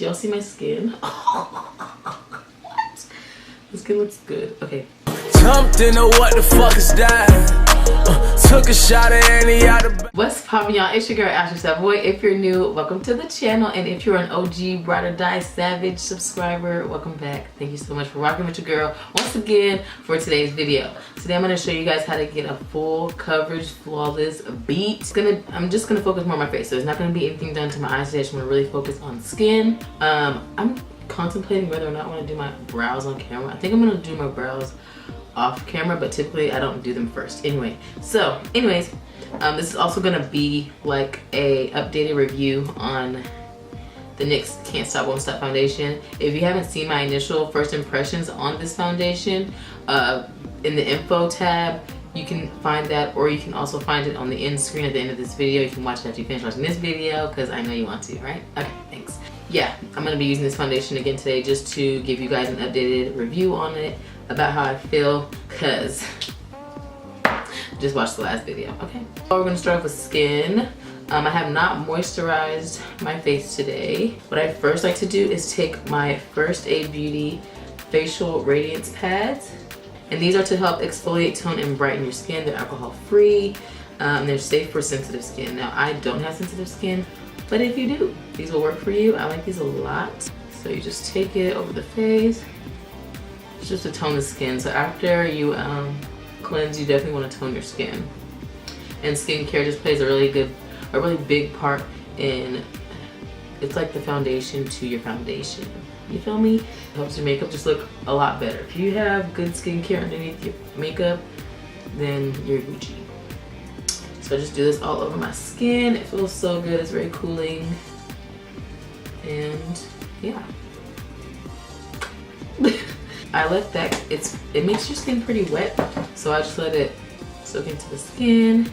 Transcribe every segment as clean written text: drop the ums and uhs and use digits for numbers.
Do y'all see my skin? What? The skin looks good. Okay. Jumped into what the fuck is that? Took a shot at any other. What's poppin', y'all? It's your girl AshleySavoi. If you're new, welcome to the channel, and if you're an OG Ride or Die Savage subscriber, welcome back. Thank you so much for rocking with your girl once again for today's video. Today I'm gonna show you guys how to get a full coverage flawless beat. I'm just gonna focus more on my face, so there's not gonna be anything done to my eyes today. I'm gonna really focus on skin. I'm contemplating whether or not I want to do my brows on camera. I think I'm gonna do my brows off camera, but typically I don't do them first anyway. So anyways, this is also gonna be like a updated review on the NYX Can't Stop Won't Stop foundation. If you haven't seen my initial first impressions on this foundation, in the info tab you can find that, or you can also find it on the end screen at the end of this video. You can watch it after you finish watching this video, because I know you want to, right? Okay, thanks. Yeah, I'm gonna be using this foundation again today just to give you guys an updated review on it, about how I feel, cause just watch the last video. Okay, so we're gonna start off with skin. I have not moisturized my face today. What I first like to do is take my First Aid Beauty facial radiance pads, and these are to help exfoliate, tone, and brighten your skin. They're alcohol free. They're safe for sensitive skin. Now I don't have sensitive skin, but if you do, these will work for you. I like these a lot. So you just take it over the face. It's just to tone the skin. So after you cleanse, you definitely want to tone your skin. And skincare just plays a really big part in, it's like the foundation to your foundation. You feel me? It helps your makeup just look a lot better. If you have good skincare underneath your makeup, then you're Gucci. So I just do this all over my skin. It feels so good. It's very cooling. And yeah. I let that, it makes your skin pretty wet, so I just let it soak into the skin.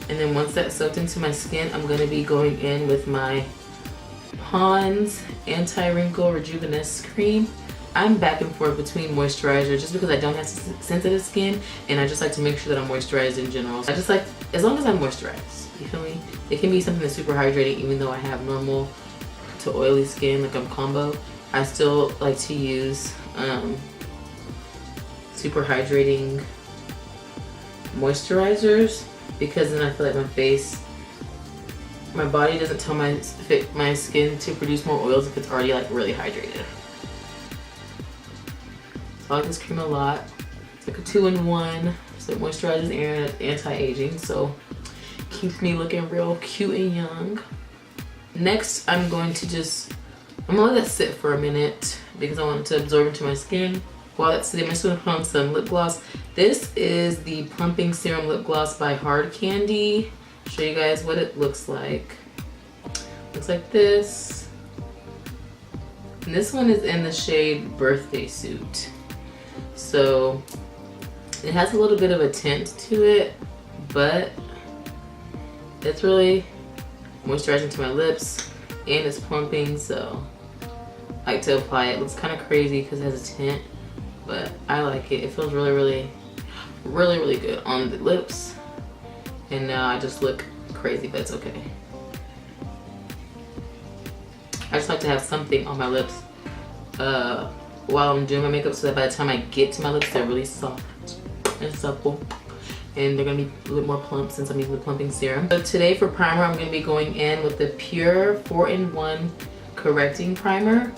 And then once that's soaked into my skin, I'm gonna be going in with my Pond's Anti-Wrinkle Rejuveness Cream. I'm back and forth between moisturizer just because I don't have sensitive skin, and I just like to make sure that I'm moisturized in general. So I just like, as long as I'm moisturized, you feel me? It can be something that's super hydrating even though I have normal to oily skin, like I'm combo. I still like to use super hydrating moisturizers, because then I feel like my body doesn't tell my skin to produce more oils if it's already like really hydrated. So I like this cream a lot. It's like a 2-in-1, so it moisturizes and anti-aging, so keeps me looking real cute and young. Next, I'm gonna let that sit for a minute because I want it to absorb into my skin. While it's sitting, I'm just gonna put on some lip gloss. This is the Plumping Serum Lip Gloss by Hard Candy. I'll show you guys what it looks like. Looks like this. And this one is in the shade Birthday Suit. So it has a little bit of a tint to it, but it's really moisturizing to my lips, and it's plumping, so I like to apply it. It looks kind of crazy because it has a tint, but I like it. It feels really good on the lips, and now I just look crazy, but it's okay. I just like to have something on my lips while I'm doing my makeup, so that by the time I get to my lips, they're really soft and supple, and they're gonna be a little more plump since I'm using the plumping serum. So today for primer, I'm gonna be going in with the Pure 4-in-1 Correcting Primer.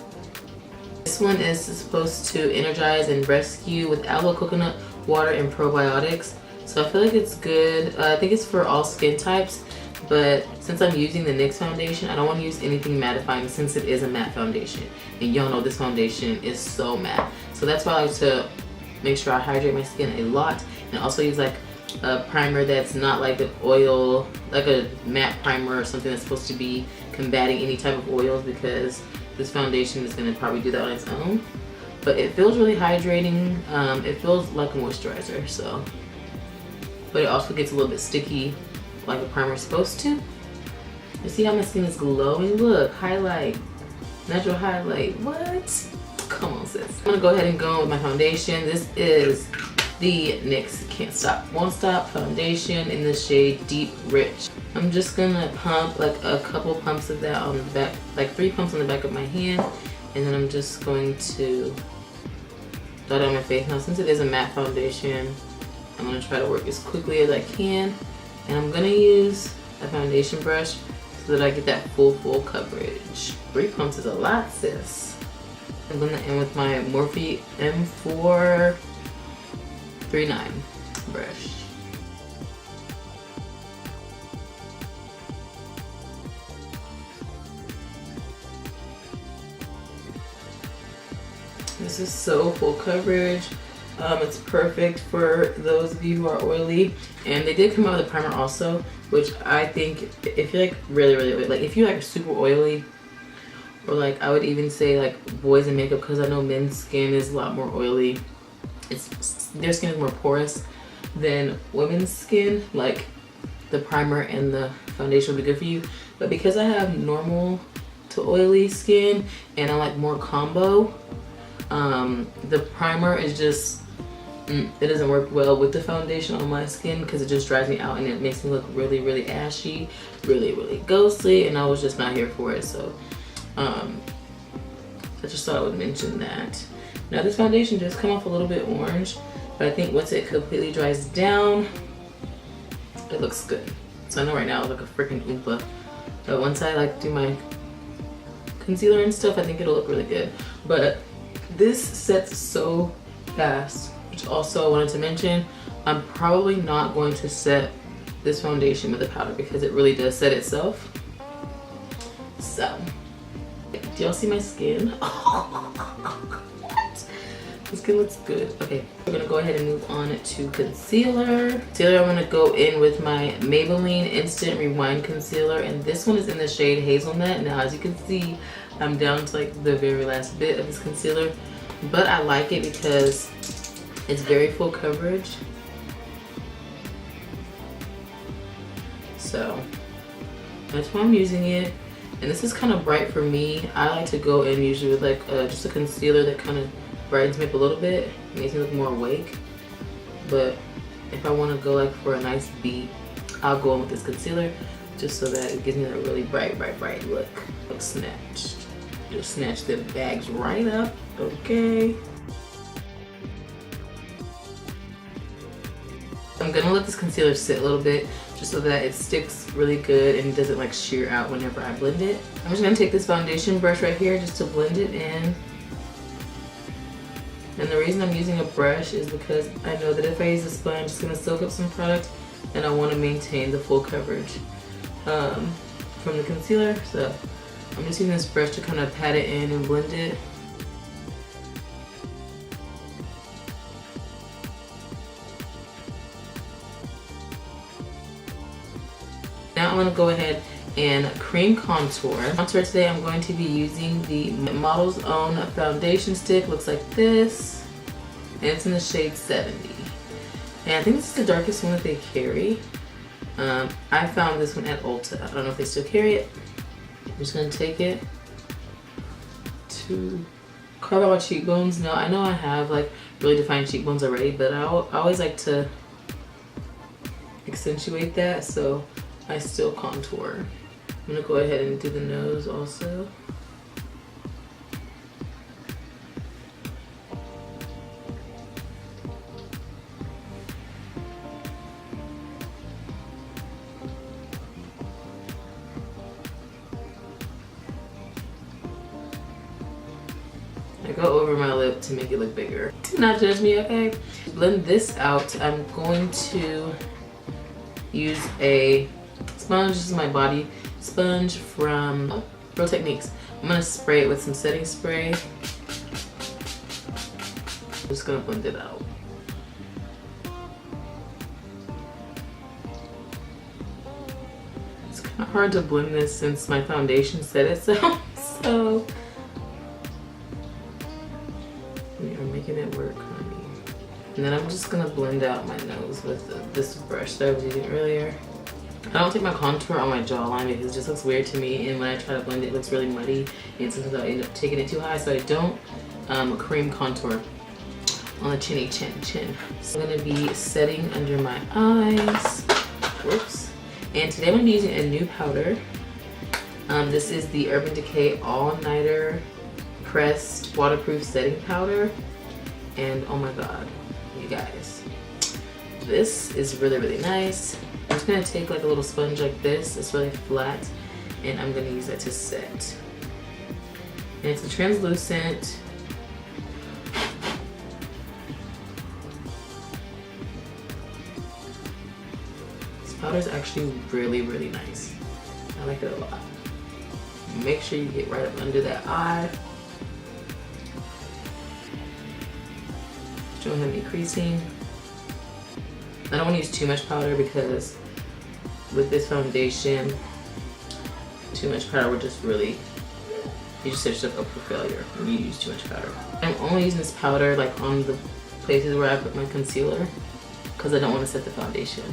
This one is supposed to energize and rescue with aloe, coconut water, and probiotics. So I feel like it's good. I think it's for all skin types, but since I'm using the NYX foundation, I don't want to use anything mattifying since it is a matte foundation. And y'all know this foundation is so matte. So that's why I like to make sure I hydrate my skin a lot, and also use like a primer that's not like an oil, like a matte primer or something that's supposed to be combating any type of oils, because this foundation is going to probably do that on its own. But it feels really hydrating. It feels like a moisturizer, so. But it also gets a little bit sticky like a primer is supposed to. You see how my skin is glowing? Look, highlight, natural highlight. What? Come on, sis. I'm gonna go ahead and go with my foundation. This is the NYX Can't Stop Won't Stop foundation in the shade Deep Rich. I'm just gonna pump like a couple pumps of that on the back, like 3 pumps on the back of my hand, and then I'm just going to dot it on my face. Now since it is a matte foundation, I'm gonna try to work as quickly as I can, and I'm gonna use a foundation brush so that I get that full coverage. 3 pumps is a lot, sis. I'm gonna end with my Morphe M439 brush. This is so full coverage. It's perfect for those of you who are oily, and they did come out with a primer also, which I think if you're like really oily, like if you're like super oily, or like I would even say like boys in makeup, because I know men's skin is a lot more oily. Their skin is more porous than women's skin. Like the primer and the foundation will be good for you, but because I have normal to oily skin and I like more combo, the primer is just it doesn't work well with the foundation on my skin because it just dries me out and it makes me look really ashy, really ghostly, and I was just not here for it. So I just thought I would mention that. Now this foundation does come off a little bit orange, but I think once it completely dries down, it looks good. So I know right now I look a freaking Oompa, but once I like do my concealer and stuff, I think it'll look really good. But this sets so fast, which also I wanted to mention, I'm probably not going to set this foundation with a powder because it really does set itself. So, do y'all see my skin? What? My skin looks good. Okay, we're gonna go ahead and move on to concealer. Concealer, I'm gonna go in with my Maybelline Instant Rewind Concealer, and this one is in the shade Hazelnut. Now, as you can see, I'm down to like the very last bit of this concealer, but I like it because it's very full coverage. So that's why I'm using it. And this is kind of bright for me. I like to go in usually with like just a concealer that kind of brightens me up a little bit, makes me look more awake. But if I want to go like for a nice beat, I'll go in with this concealer just so that it gives me a really bright look. Look snatched. Just snatch the bags right up, okay? I'm gonna let this concealer sit a little bit just so that it sticks really good and doesn't like sheer out whenever I blend it. I'm just gonna take this foundation brush right here just to blend it in. And the reason I'm using a brush is because I know that if I use a sponge, it's gonna soak up some product, and I wanna maintain the full coverage from the concealer. So I'm just using this brush to kind of pat it in and blend it. Now I'm going to go ahead and cream contour. Contour today, I'm going to be using the Model's Own foundation stick. Looks like this, and it's in the shade 70. And I think this is the darkest one that they carry. I found this one at Ulta. I don't know if they still carry it. I'm just going to take it to carve out my cheekbones. Now I know I have like really defined cheekbones already, but I always like to accentuate that, so I still contour. I'm going to go ahead and do the nose also. I go over my lip to make it look bigger. Do not judge me, okay? Blend this out. I'm going to use a sponge. This is my body sponge from Real Techniques. I'm gonna spray it with some setting spray. I'm just gonna blend it out. It's kind of hard to blend this since my foundation set itself, so we are making it work, honey. And then I'm just gonna blend out my nose with this brush that I was using earlier. I don't take my contour on my jawline because it just looks weird to me, and when I try to blend it, it looks really muddy, and sometimes I end up taking it too high, so I don't cream contour on the chinny chin. So I'm gonna be setting under my eyes, whoops, And today I'm going to be using a new powder. This is the Urban Decay All Nighter Pressed Waterproof Setting Powder. And oh my god, you guys, this is really, really nice. I'm just going to take like a little sponge like this. It's really flat. And I'm going to use that to set. And it's a translucent. This powder is actually really, really nice. I like it a lot. Make sure you get right up under that eye. Don't have any creasing. I don't want to use too much powder because with this foundation, too much powder would just really, you just set yourself up for failure when you use too much powder. I'm only using this powder like on the places where I put my concealer because I don't want to set the foundation.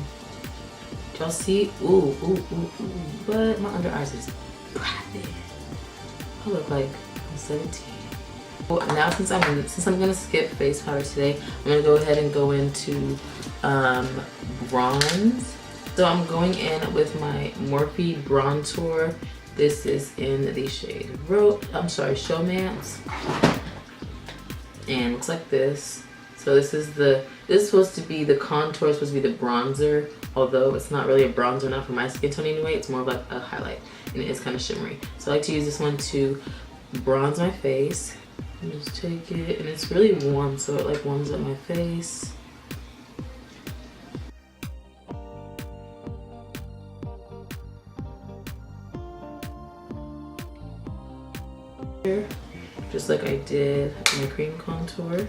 Do y'all see? Ooh, ooh, ooh, ooh. But my under eyes is popping. I look like I'm 17. Well, now since I'm gonna skip face powder today, I'm gonna go ahead and go into bronze. So I'm going in with my Morphe Brontour. This is in the shade Showmance, and looks like this. So this is supposed to be the contour, supposed to be the bronzer, although it's not really a bronzer, not for my skin tone anyway. It's more of like a highlight, and it is kind of shimmery. So I like to use this one to bronze my face. And just take it, and it's really warm, so it like warms up my face. Here, just like I did my cream contour.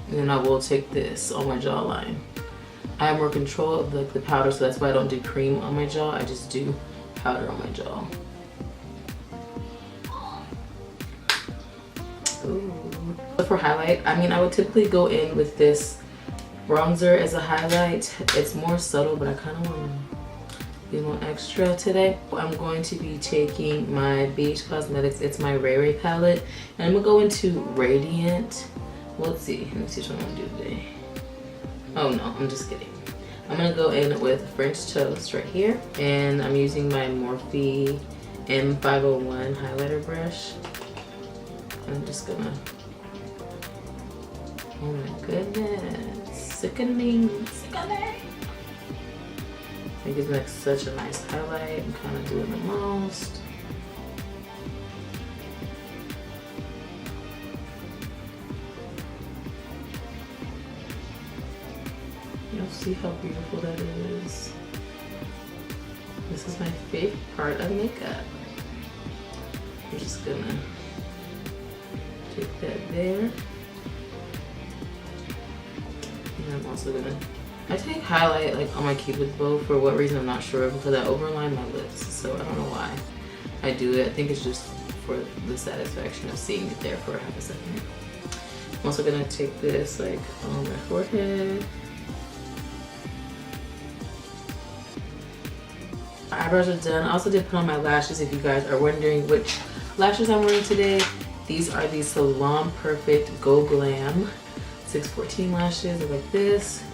And then I will take this on my jawline. I have more control of the powder, so that's why I don't do cream on my jaw. I just do powder on my jaw. Ooh. But for highlight, I mean, I would typically go in with this bronzer as a highlight. It's more subtle, but I kind of want to be a little extra today. I'm going to be taking my BH Cosmetics ItsMyRayeRaye palette, and I'm going to go into Radiant. Well, let's see. Let me see what I'm going to do today. Oh no, I'm just kidding. I'm going to go in with French Toast right here, and I'm using my Morphe M501 highlighter brush. I'm just gonna, oh my goodness, sickening. It gives me like such a nice highlight. I'm kind of doing the most. You'll see how beautiful that is. This is my favorite part of makeup. I'm just gonna take that there. And I'm also gonna, I take highlight like on my cupid bow for what reason I'm not sure, because I overline my lips, so I don't know why I do it. I think it's just for the satisfaction of seeing it there for half a second. I'm also gonna take this like on my forehead. My eyebrows are done. I also did put on my lashes, if you guys are wondering which lashes I'm wearing today. These are the Salon Perfect Go Glam 614 lashes. They're like this.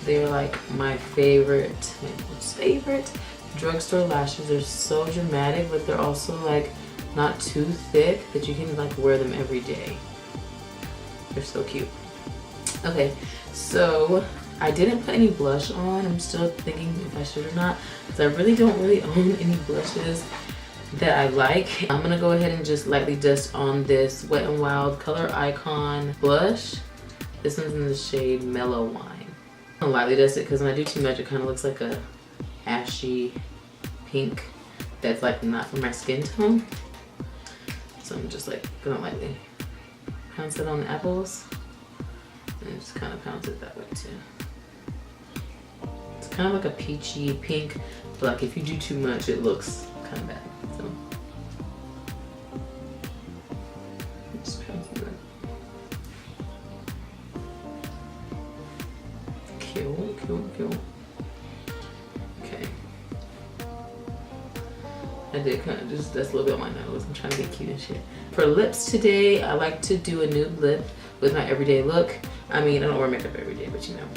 They're like my favorite drugstore lashes. They're so dramatic, but they're also like not too thick that you can like wear them every day. They're so cute. Okay, so I didn't put any blush on. I'm still thinking if I should or not, because I really don't own any blushes that I like. I'm gonna go ahead and just lightly dust on this Wet n Wild Color Icon blush. This one's in the shade Mellow Wine. I'm gonna lightly dust it because when I do too much, it kind of looks like a ashy pink that's like not for my skin tone. So I'm just like gonna lightly pounce it on the apples and just kind of pounce it that way too. It's kind of like a peachy pink, but like if you do too much, it looks kind of bad. So just pounce it. Cute. Okay. I did kind of just dust a little bit on my nose. I'm trying to be cute and shit. For lips today, I like to do a nude lip with my everyday look. I mean, I don't wear makeup every day, but you know.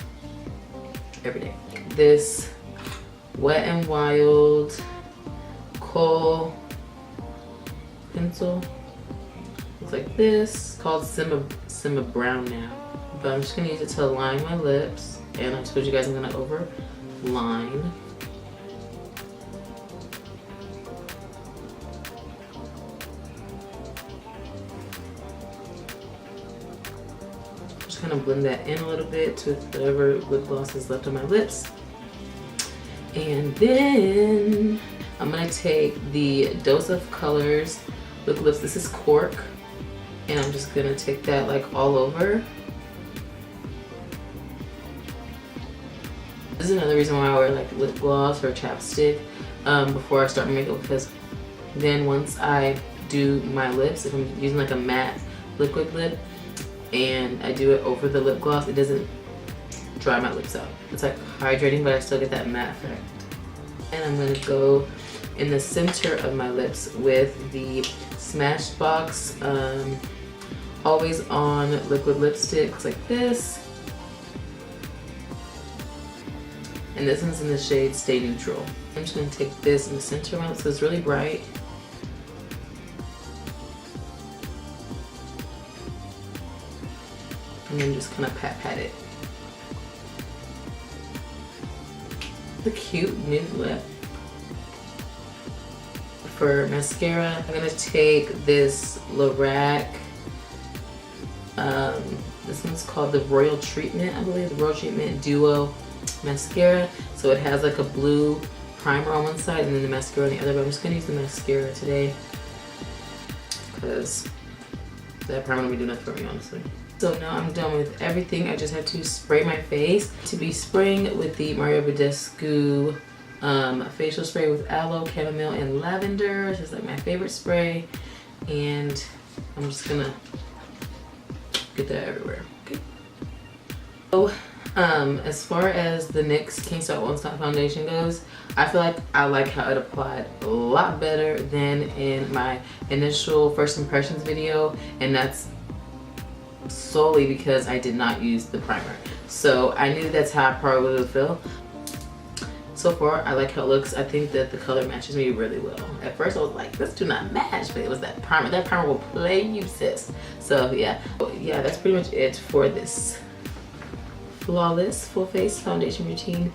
every day. This Wet n Wild Khol pencil. Looks like this. It's called Simma Brown now. But I'm just gonna use it to line my lips. And I told you guys I'm gonna overline. Just kind of blend that in a little bit to whatever lip gloss is left on my lips. And then I'm gonna take the Dose of Colors Lip Lips. This is Cork. And I'm just gonna take that like all over. This is another reason why I wear like lip gloss or chapstick before I start my makeup, because then once I do my lips, if I'm using like a matte liquid lip and I do it over the lip gloss, it doesn't dry my lips out. It's like hydrating, but I still get that matte effect. And I'm gonna go in the center of my lips with the Smashbox Always On liquid lipstick. Looks like this. And this one's in the shade Stay Neutral. I'm just gonna take this in the center of my lips, so it's really bright. And then just kind of pat it. The cute nude lip. For mascara, I'm gonna take this Lorac. This one's called the Royal Treatment, I believe, the Royal Treatment Duo mascara. So it has like a blue primer on one side and then the mascara on the other, but I'm just gonna use the mascara today because that primer won't be doing nothing for me, honestly. So now I'm done with everything. I just have to spray my face. To be spraying with the Mario Badescu facial spray with aloe, chamomile, and lavender. This is like my favorite spray, and I'm just gonna get that everywhere. Okay. So as far as the NYX Can't Stop Won't Stop foundation goes, I feel like I like how it applied a lot better than in my initial first impressions video, and that's solely because I did not use the primer. So I knew that's how I probably would feel. So far, I like how it looks. I think that the color matches me really well. At first, I was like, this do not match, but it was that primer. That primer will play you, sis. So yeah, that's pretty much it for this flawless full face foundation routine.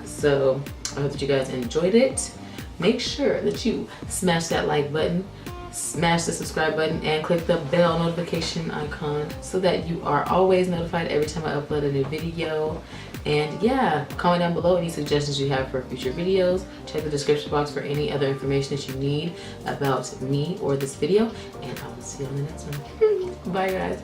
So I hope that you guys enjoyed it. Make sure that you smash that like button, smash the subscribe button, and click the bell notification icon so that you are always notified every time I upload a new video. And yeah, comment down below any suggestions you have for future videos. Check the description box for any other information that you need about me or this video, and I will see you on the next one. Bye guys.